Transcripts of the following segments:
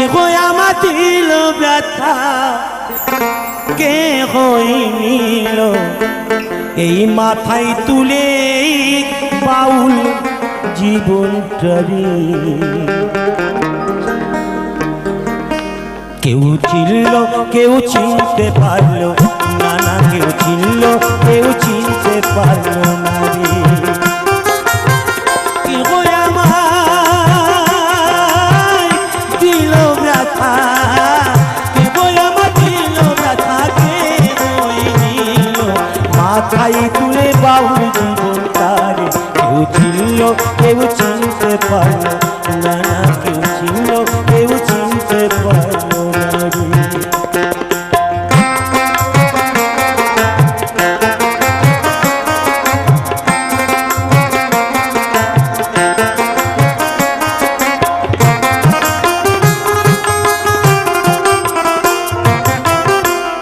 গো আমার দিল ব্যথা কে হইল এই মাথায় তুলে বাউল জীবনটারি কেউ চিনল কেউ চিনতে পারলো না না কেউ চিনল কেউ চিনতে পারলো না রে মাথায় তুলে বাউল জীবনটারে কেউ চিনল কেউ চিনতে পারলো না না কেউ চিনল কেউ চিনতে পারলো না রে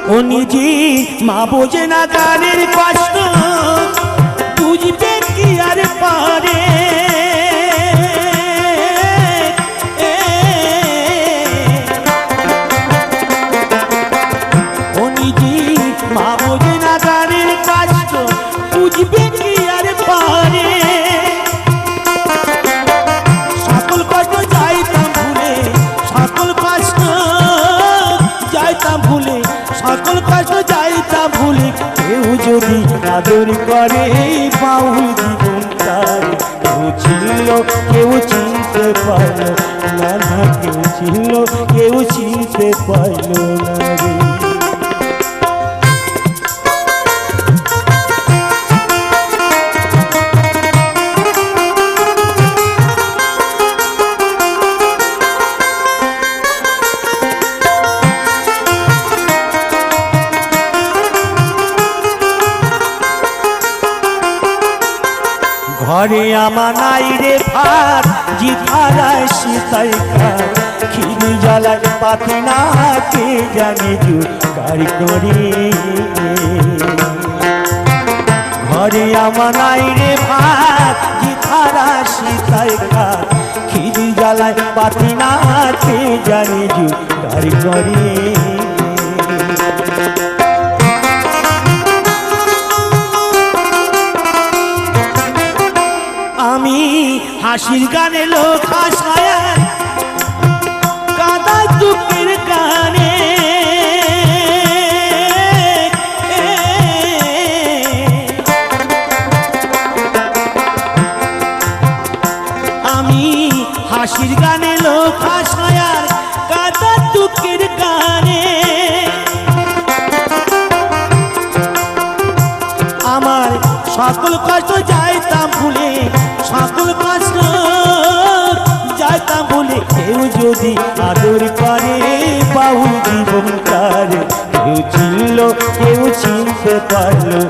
ও নিজে মা বোঝে না গানের কষ্ট বুঝবে কি আর পারে ও নিজে মা বোঝে না গানের কষ্ট বুঝবে কি আর পারে সকল কষ্ট যাইতাম ভুলে সকল কষ্ট যাইতাম ভুলে সকল কষ্ট যাইতাম ভুলে কেউ যদি আদর করে বাউল জীবনটারে কেউ ছিল কেউ চিনতে পারলো না না কেউ ছিল কেউ চিনতে পারলো না রে ঘরে আমার নাই রে ভাত জিথারায় শীতাই খাত খিরি জ্বালায় পাতি না কে জানে জুকার করে ঘরে আমার নাই রে ভাত জিথারা শীতাই খাত খিরি জ্বালায় পাতি না কে জানে জুকার করে আমি হাসির গানে লোক হাসায় কাদা দুঃখের গানে আমি হাসির গানে লোক হাসায় কাদা দুঃখের গানে আমার সকল কষ্ট যাইতাম ভুলে সকল কষ্ট যাইতাম ভুলে কেউ যদি আদর করে বাউল জীবনটারে কেউ চিনল কেউ চিনতে পারলো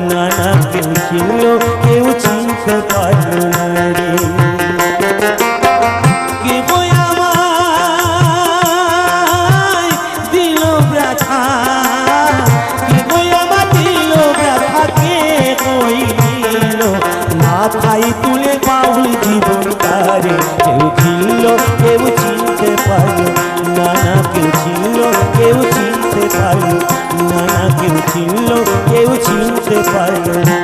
না না কেউ চিনল কেউ চিনতে পারলো না রে মাথায় তুলে বাউল জীবনটারে কেউ ছিল কেউ চিনতে পারলো না না কেউ ছিল কেউ চিনতে পারলো না না কেউ ছিল কেউ চিনতে পারলো